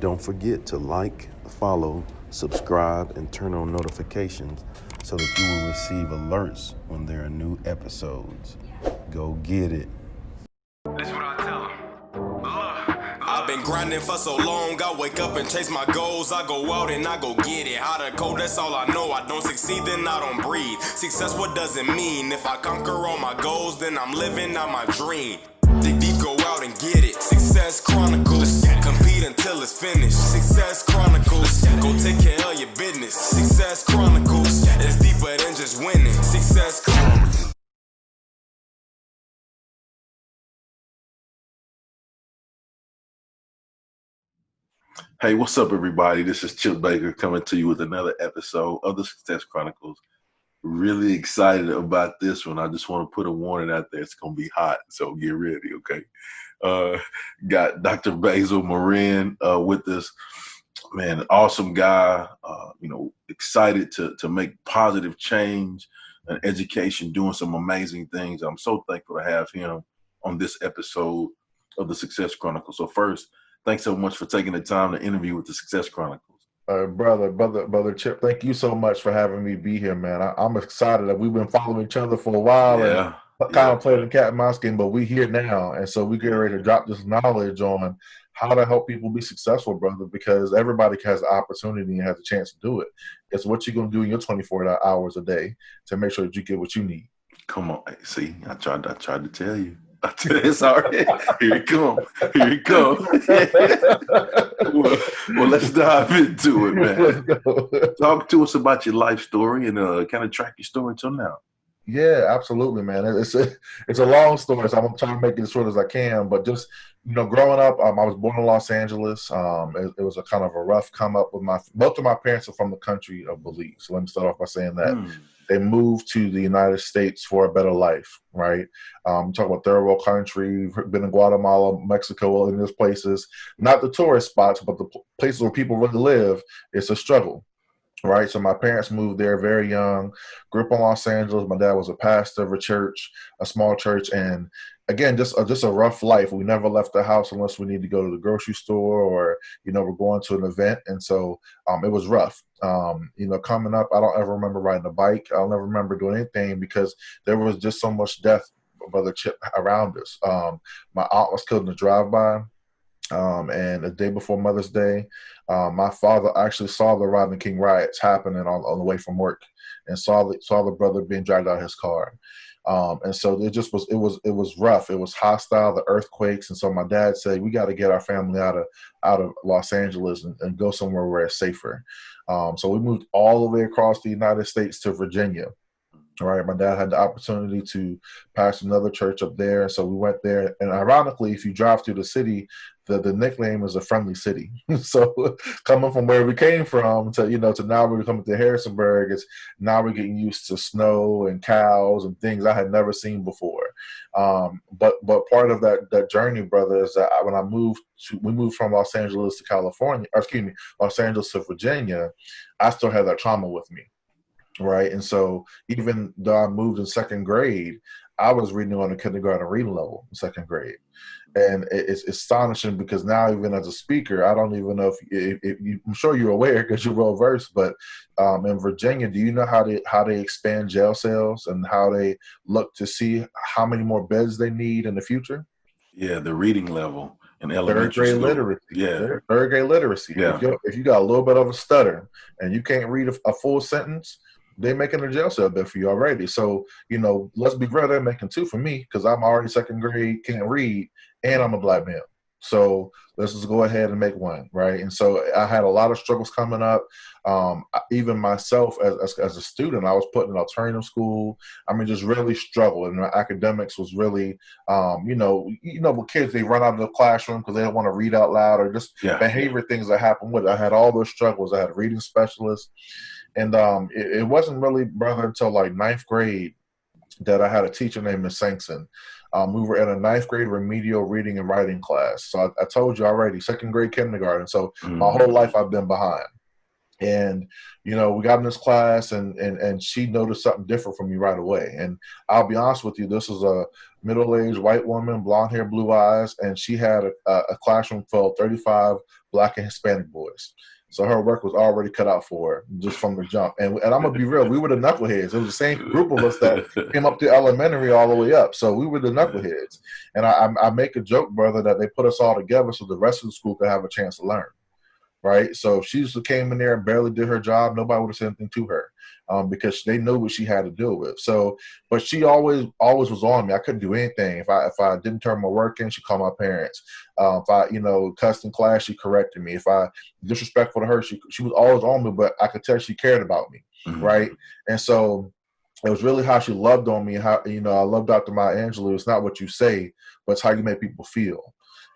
Don't forget to like, follow, subscribe, and turn on notifications so that you will receive alerts when there are new episodes. Go get it. That's what I tell them. I've been grinding for so long, I wake up and chase my goals. I go out and I go get it. How to code, that's all I know. I don't succeed, then I don't breathe. Success, what does it mean? If I conquer all my goals, then I'm living out my dream. Dig deep, go out and get it. Success Chronicles. Compete until it's finished. Success Chronicles. Go take care of your business. Success Chronicles. It's deeper than just winning. Success Chronicles. Hey, what's up, everybody? This is Chip Baker coming to you with another episode of the Success Chronicles. Really excited about this one. I just want to put a warning out there. It's going to be hot, so get ready, okay? Got Dr. Basil Marin with us. Man, awesome guy. Excited to make positive change and education, doing some amazing things. I'm so thankful to have him on this episode of the Success Chronicles. So first, thanks so much for taking the time to interview with the Success Chronicles. Brother Chip, thank you so much for having me be here, man. I'm excited that we've been following each other for a while and kind of playing the cat and mouse game, but we here now, and so we get ready to drop this knowledge on how to help people be successful, brother, because everybody has the opportunity and has a chance to do it. It's what you're going to do in your 24 hours a day to make sure that you get what you need. Come on. See, I tried to tell you. It's all right. Here it come. well, let's dive into it, man. Talk to us about your life story and kind of track your story till now. Yeah, absolutely, man. It's a long story, so I'm trying to make it as short as I can. But just growing up, I was born in Los Angeles. It was a kind of a rough come up with both of my parents are from the country of Belize. So let me start off by saying that. They moved to the United States for a better life, right? Talk about third world country, been in Guatemala, Mexico, in those places, not the tourist spots, but the places where people really live. It's a struggle, right? So my parents moved there very young, grew up in Los Angeles. My dad was a pastor of a church, a small church, and again, just a rough life. We never left the house unless we need to go to the grocery store or, we're going to an event. And so it was rough. Coming up, I don't ever remember riding a bike. I'll never remember doing anything because there was just so much death, Brother Chip, around us. My aunt was killed in a drive-by. And the day before Mother's Day, my father actually saw the Rodney King riots happening on the way from work and saw the brother being dragged out of his car. And so it was rough. It was hostile, the earthquakes. And so my dad said, we got to get our family out of Los Angeles and go somewhere where it's safer. So we moved all the way across the United States to Virginia. All right. My dad had the opportunity to pastor another church up there. So we went there. And ironically, if you drive through the city, the nickname is a friendly city. So coming from where we came from to now we're coming to Harrisonburg, now we're getting used to snow and cows and things I had never seen before. But part of that journey, brother, is that when we moved from Los Angeles to Los Angeles to Virginia, I still had that trauma with me. Right. And so even though I moved in second grade, I was reading on the kindergarten reading level in second grade. And it's astonishing because now, even as a speaker, I don't even know if I'm sure you're aware because you're well versed, but in Virginia, do you know how they expand jail cells and how they look to see how many more beds they need in the future? Yeah, the reading level in elementary third grade school. literacy. Yeah, third grade literacy. Yeah. If you got a little bit of a stutter and you can't read a full sentence, they're making a jail cell bed for you already. So, let's be real, they're making two for me because I'm already second grade, can't read, and I'm a black male. So let's just go ahead and make one, right? And so I had a lot of struggles coming up. Even myself as a student, I was put in alternative school. I mean, just really struggled. And my academics was really, with kids, they run out of the classroom because they don't want to read out loud or just behavior things that happen with it. I had all those struggles. I had a reading specialist. And it wasn't really, brother, until like ninth grade that I had a teacher named Miss Sankson. We were in a ninth grade remedial reading and writing class. So I told you already, second grade kindergarten. So my whole life I've been behind. And, you know, we got in this class and she noticed something different from me right away. And I'll be honest with you, this was a middle-aged white woman, blonde hair, blue eyes, and she had a classroom full of 35 Black and Hispanic boys. So her work was already cut out for her just from the jump. And I'm going to be real, we were the knuckleheads. It was the same group of us that came up to elementary all the way up. So we were the knuckleheads. And I make a joke, brother, that they put us all together so the rest of the school could have a chance to learn. Right, so if she just came in there and barely did her job, nobody would have said anything to her, because they knew what she had to deal with. So, but she always was on me. I couldn't do anything if I didn't turn my work in. She called my parents. If I cussed in class, she corrected me. If I disrespectful to her, she was always on me. But I could tell she cared about me, right? And so it was really how she loved on me. How I love Dr. Maya Angelou. It's not what you say, but it's how you make people feel.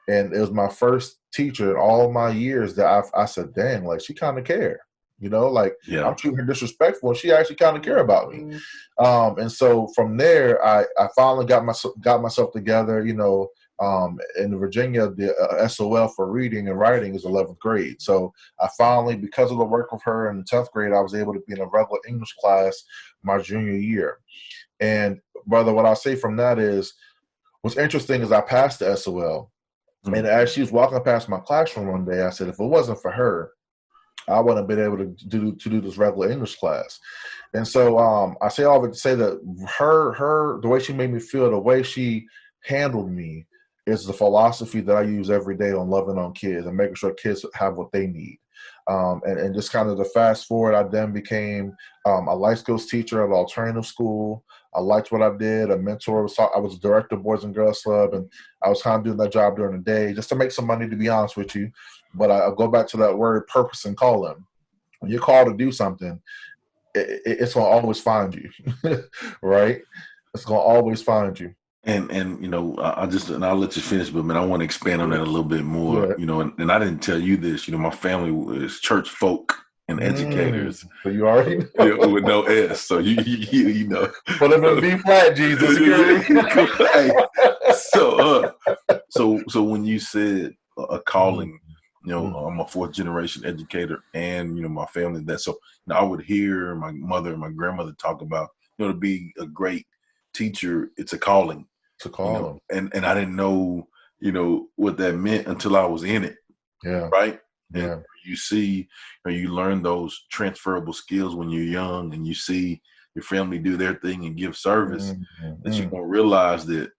And it was my first teacher in all my years that I said, dang, like she kind of cared, I'm treating her disrespectful and she actually kind of care about me. And so from there, I finally got myself together, in Virginia, the SOL for reading and writing is 11th grade. So I finally, because of the work with her in the 10th grade, I was able to be in a regular English class my junior year. And brother, what I'll say from that is, what's interesting is I passed the SOL. And as she was walking past my classroom one day, I said, if it wasn't for her, I wouldn't have been able to do this regular English class. And so I say all of it to say that the way she made me feel, the way she handled me is the philosophy that I use every day on loving on kids and making sure kids have what they need. And just kind of the fast forward, I then became a life skills teacher at an alternative school. I liked what I did. A mentor. I was a director of Boys and Girls Club, and I was kind of doing that job during the day just to make some money, to be honest with you. But I go back to that word, purpose and calling. When you're called to do something, it's going to always find you, right? It's going to always find you. And I'll let you finish, but man, I want to expand on that a little bit more. Yeah. And I didn't tell you this. My family was church folk and educators. So you already know. With no S. So you know. Put them in B flat, Jesus. Hey, so when you said a calling, I'm a fourth generation educator, and my family that. So I would hear my mother and my grandmother talk about to be a great teacher. It's a calling. It's a calling. And I didn't know what that meant until I was in it. Yeah. Right. Yeah. And you see, you learn those transferable skills when you're young, and you see your family do their thing and give service. That you're gonna realize that,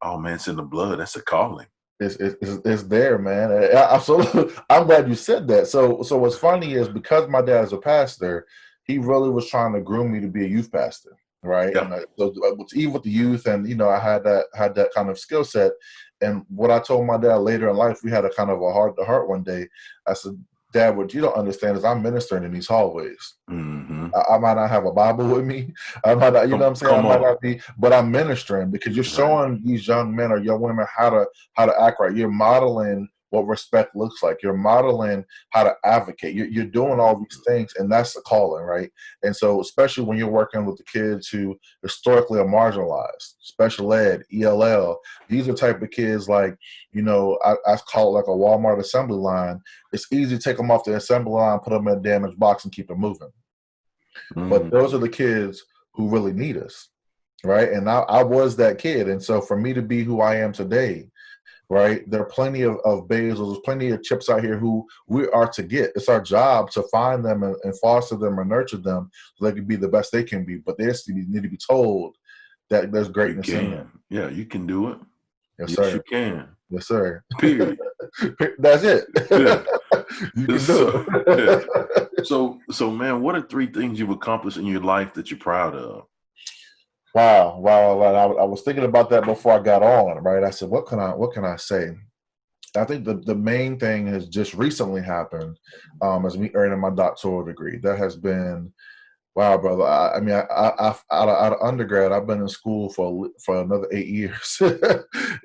oh man, it's in the blood. That's a calling. It's there, man. Absolutely. I'm glad you said that. So what's funny is, because my dad is a pastor, he really was trying to groom me to be a youth pastor. Right. Yeah. And so even with the youth, and I had that kind of skill set. And what I told my dad later in life, we had a kind of a heart to heart one day. I said, Dad, what you don't understand is I'm ministering in these hallways. Mm-hmm. I might not have a Bible with me. I might not, what I'm saying? I might not be, but I'm ministering, because you're showing these young men or young women how to act right. You're modeling what respect looks like. You're modeling how to advocate. You're doing all these things, and that's the calling, right? And so, especially when you're working with the kids who historically are marginalized, special ed, ELL, these are type of kids like, I call it like a Walmart assembly line. It's easy to take them off the assembly line, put them in a damaged box, and keep it moving. But those are the kids who really need us, right? And I was that kid. And so for me to be who I am today, right, there are plenty of Basils, there's plenty of Chips out here who we are to get. It's our job to find them and foster them and nurture them so they can be the best they can be. But they need to be told that there's greatness in them. Yeah, you can do it. Yes, sir. You can. Yes, sir. Period. That's it. Yeah. You can do it. Yeah. So, man, what are 3 things you've accomplished in your life that you're proud of? Wow. I was thinking about that before I got on, right? I said, what can I say? I think the main thing has just recently happened, as me earning my doctoral degree. That has been, wow, brother. I mean, out of undergrad, I've been in school for another 8 years.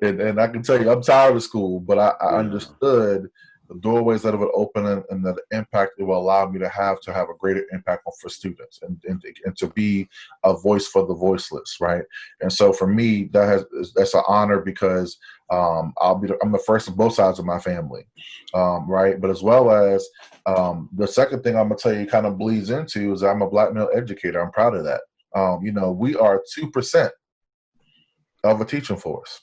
and I can tell you, I'm tired of school, but I understood the doorways that it would open, and the impact it will allow me to have a greater impact for students, and to be a voice for the voiceless, right? And so for me, that's an honor, because I'm the first on both sides of my family, right? But as well as the second thing I'm gonna tell you kind of bleeds into is I'm a Black male educator. I'm proud of that. We are 2% of a teaching force.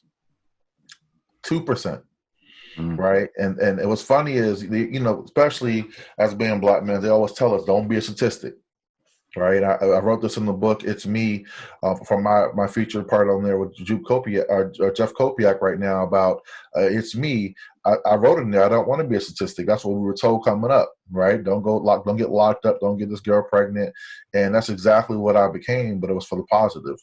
2%. Right. And what's funny is, especially as being Black men, they always tell us, don't be a statistic. Right. I wrote this in the book. It's me, from my featured part on there with Jeff Kopiak right now about it's me. I wrote in there, I don't want to be a statistic. That's what we were told coming up. Right. Don't get locked up. Don't get this girl pregnant. And that's exactly what I became. But it was for the positive.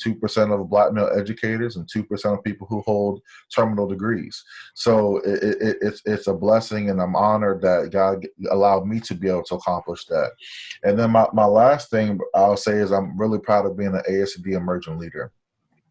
2% of Black male educators and 2% of people who hold terminal degrees. So it's a blessing, and I'm honored that God allowed me to be able to accomplish that. And then my last thing I'll say is I'm really proud of being an ASD emerging leader,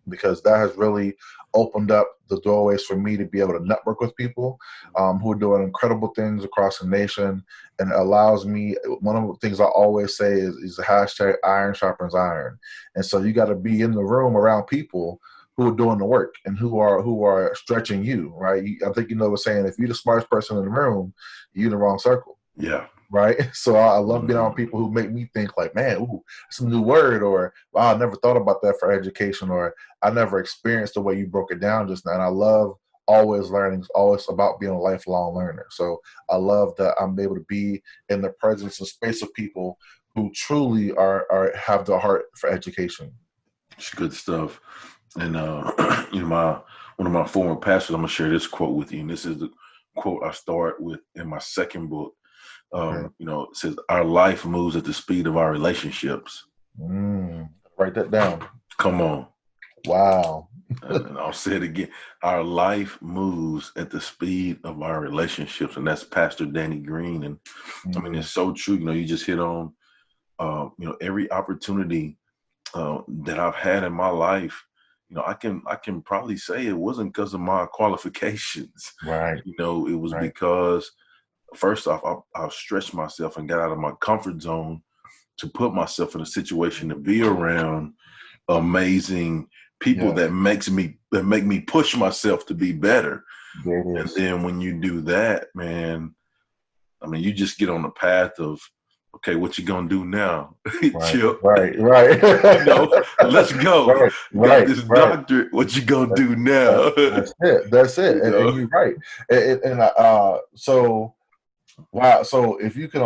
because that has really opened up the doorways for me to be able to network with people who are doing incredible things across the nation. And it allows me, one of the things I always say is the hashtag iron sharpens iron. And so you got to be in the room around people who are doing the work and who are stretching you, right? I think we're saying, if you're the smartest person in the room, you're in the wrong circle. Yeah. Right. So I love being on people who make me think like, man, ooh, it's a new word, or wow, I never thought about that for education, or I never experienced the way you broke it down just now. And I love always learning. It's always about being a lifelong learner. So I love that I'm able to be in the presence and space of people who truly have the heart for education. It's good stuff. And one of my former pastors, I'm gonna share this quote with you. And this is the quote I start with in my second book. Okay. It says, our life moves at the speed of our relationships. Write that down. Come on. Wow. And I'll say it again. Our life moves at the speed of our relationships. And that's Pastor Danny Green. And I mean, it's so true. You just hit on, every opportunity that I've had in my life, I can probably say it wasn't because of my qualifications. Right. It was because, first off, I stretched myself and got out of my comfort zone to put myself in a situation to be around amazing people that make me push myself to be better. And then when you do that, man, I mean, you just get on the path of, okay, what you gonna do now? Chip. Right. Let's go. Got this doctorate. What you gonna do now? That's it. And you're right. So wow. So if you can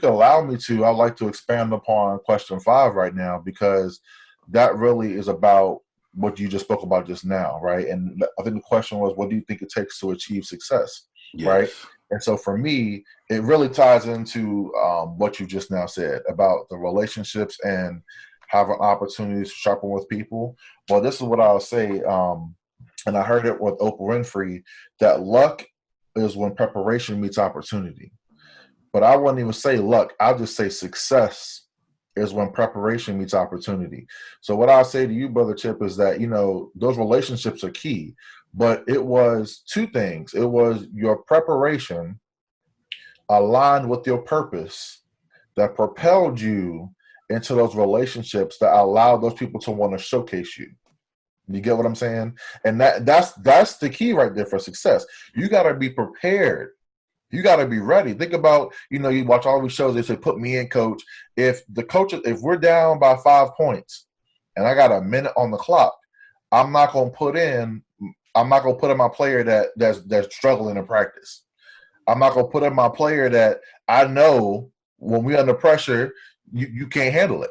allow me to, I'd like to expand upon question 5 right now, because that really is about what you just spoke about just now, right? And I think the question was, what do you think it takes to achieve success, right? And so for me, it really ties into what you just now said about the relationships and having opportunities to sharpen with people. Well, this is what I'll say, and I heard it with Oprah Winfrey, that luck is when preparation meets opportunity. But I wouldn't even say luck. I'll just say success is when preparation meets opportunity. So what I'll say to you, Brother Chip, is that, those relationships are key. But it was 2 things. It was your preparation aligned with your purpose that propelled you into those relationships that allowed those people to want to showcase you. You get what I'm saying? And that's the key right there for success. You got to be prepared. You got to be ready. Think about, you watch all these shows, they say, put me in, coach. If we're down by 5 points and I got a minute on the clock, I'm not going to put in my player that's struggling in practice. I'm not going to put in my player that I know when we're under pressure, you can't handle it.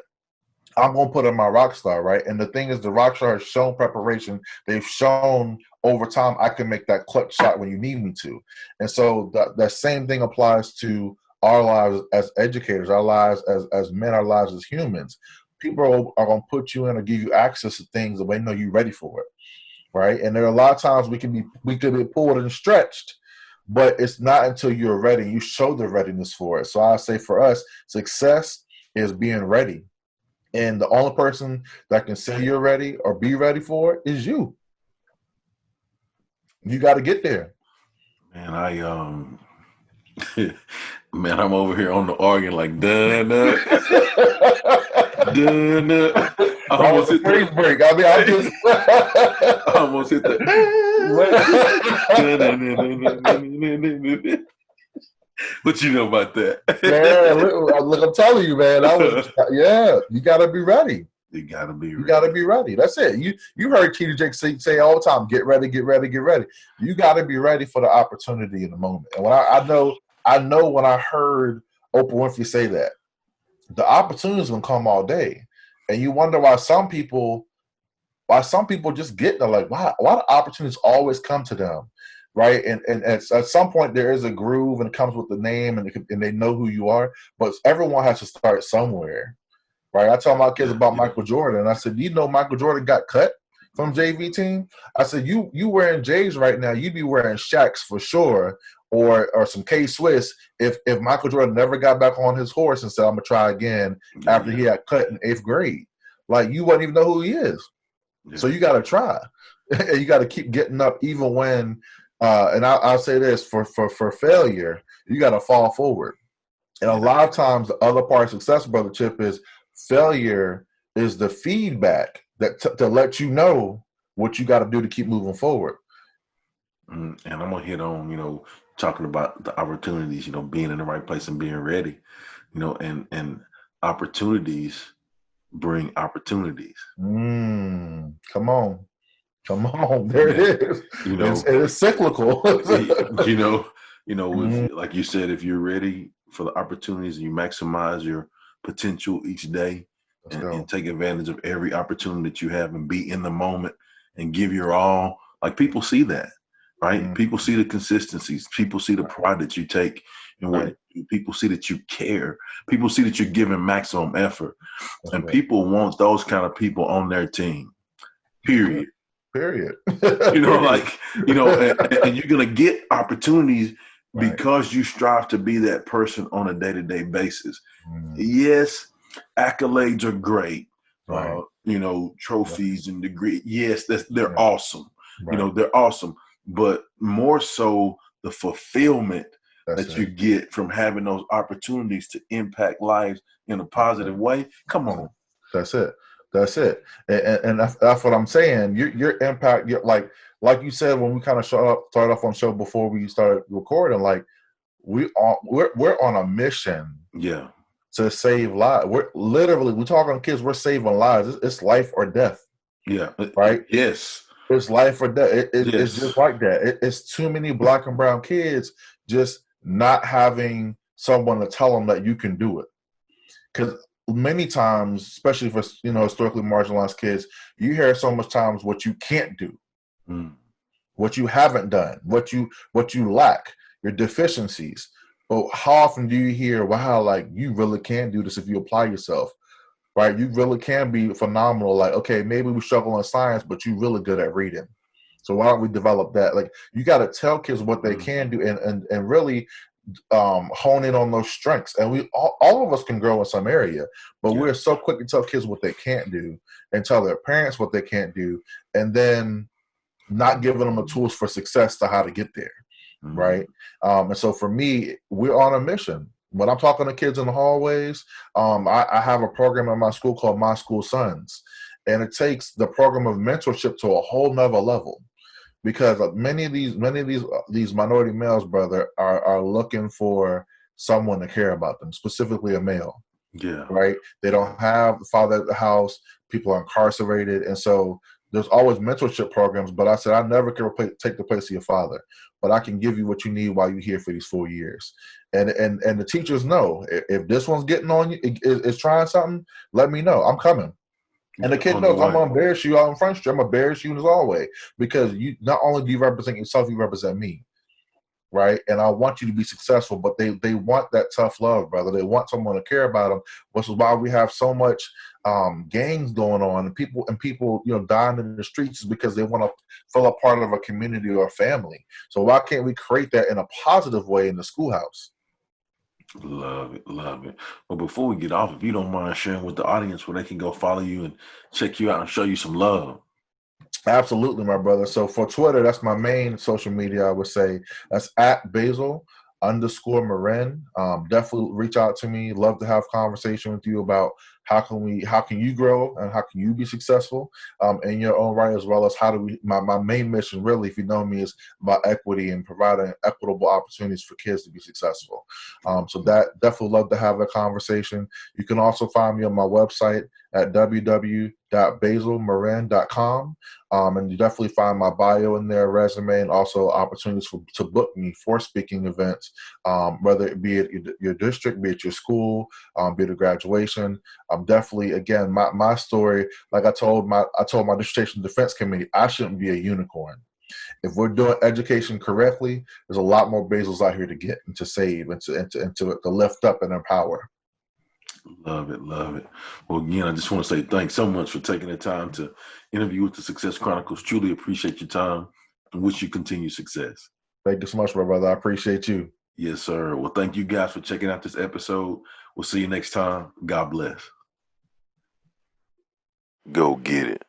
I'm going to put in my rock star, right? And the thing is, the rock star has shown preparation. They've shown over time I can make that clutch shot when you need me to. And so that same thing applies to our lives as educators, our lives as men, our lives as humans. People are going to put you in or give you access to things that they know you're ready for it, right? And there are a lot of times we can be pulled and stretched, but it's not until you're ready. You show the readiness for it. So I say for us, success is being ready. And the only person that can say you're ready or be ready for it is you. You got to get there. Man, Man, I'm over here on the organ like dun dun dun dun. I That was almost a hit freeze the. break. I mean, I'm just. I almost hit the. Dun, dun, dun, dun, dun, dun, dun, dun, dun. What you know about Man, that? look, I'm telling you, man. Yeah. You got to be ready. You gotta be You got ready. to be ready. That's it. You heard T.D. Jakes say all the time, get ready, get ready, get ready. You got to be ready for the opportunity in the moment. And when I know when I heard Oprah Winfrey say that, the opportunity is gonna come all day, and you wonder why some people just get there, like why the opportunities always come to them, right? And at some point there is a groove and it comes with the name and they know who you are, but everyone has to start somewhere. Right. I tell my kids Yeah, about yeah. Michael Jordan. I said, you know, Michael Jordan got cut from JV team. I said, you wearing J's right now, you'd be wearing Shaqs for sure, or some K Swiss if Michael Jordan never got back on his horse and said, I'm gonna try again after he got cut in 8th grade. Like you wouldn't even know who he is. Yeah. So you got to try, and you got to keep getting up even when. And I'll say this for failure, you got to fall forward. And a lot of times, the other part of success, Brother Chip, is failure is the feedback that to let you know what you got to do to keep moving forward. And I'm gonna hit on, talking about the opportunities, being in the right place and being ready, and opportunities bring opportunities. Come on. There Yeah. it is. It's cyclical. With, like you said, if you're ready for the opportunities and you maximize your potential each day and take advantage of every opportunity that you have and be in the moment and give your all, like people see that, right? People see the consistencies. People see the pride that you take and what people see that you care. People see that you're giving maximum effort. And people want those kind of people on their team, period. Period. And you're going to get opportunities because you strive to be that person on a day-to-day basis. Yes, accolades are great. Trophies and degrees. Yes, they're awesome. They're awesome. But more so the fulfillment that you get from having those opportunities to impact lives in a positive way. Come on. That's it. And that's what I'm saying. Your impact, like you said when we kind of started off on the show before we started recording, like we're on a mission. Yeah. To save lives. We're talking kids, we're saving lives. It's life or death. Yeah. Right? Yes. It's life or death. It's just like that. It's too many Black and brown kids just not having someone to tell them that you can do it. Because many times, especially for historically marginalized kids, you hear so much times what you can't do, what you haven't done, what you lack, your deficiencies. But how often do you hear, wow, like you really can do this if you apply yourself, right? You really can be phenomenal. Like, okay, maybe we struggle in science, but you're really good at reading. So why don't we develop that? Like, you got to tell kids what they can do and really hone in on those strengths. And we all of us can grow in some area, but we're so quick to tell kids what they can't do and tell their parents what they can't do, and then not giving them the tools for success to how to get there. Right. And so for me, we're on a mission. When I'm talking to kids in the hallways, I have a program in my school called My School Sons, and it takes the program of mentorship to a whole nother level, because many of these minority males, brother, are looking for someone to care about them, specifically a male. Yeah. Right. They don't have the father at the house. People are incarcerated, and so there's always mentorship programs. But I said I never can take the place of your father, but I can give you what you need while you're here for these 4 years. And the teachers know if this one's getting on you, is trying something, let me know. I'm coming. And the kid knows I'm going to embarrass you out in Front Street. I'm going to embarrass you in his hallway, because you not only do you represent yourself, you represent me. Right. And I want you to be successful, but they want that tough love, brother. They want someone to care about them, which is why we have so much gangs going on and people dying in the streets, is because they want to feel a part of a community or a family. So why can't we create that in a positive way in the schoolhouse? Love it. Well, before we get off, if you don't mind sharing with the audience where they can go follow you and check you out and show you some love. Absolutely, my brother. So for Twitter, that's my main social media. I would say that's at Basil _Marin. Definitely reach out to me. Love to have a conversation with you about how can you grow and how can you be successful in your own right, as well as how do we, my main mission really, if you know me, is about equity and providing equitable opportunities for kids to be successful. So that definitely love to have a conversation. You can also find me on my website at www.basilmarin.com. And you definitely find my bio in there, resume, and also opportunities to book me for speaking events, whether it be at your district, be it your school, be it a graduation. Definitely, again, my story, like I told my dissertation defense committee, I shouldn't be a unicorn. If we're doing education correctly, there's a lot more Basils out here to get and to save and to lift up and empower. Love it, love it. Well, again, I just want to say thanks so much for taking the time to interview with the Success Chronicles. Truly appreciate your time and wish you continued success. Thank you so much, my brother. I appreciate you. Yes, sir. Well, thank you guys for checking out this episode. We'll see you next time. God bless. Go get it.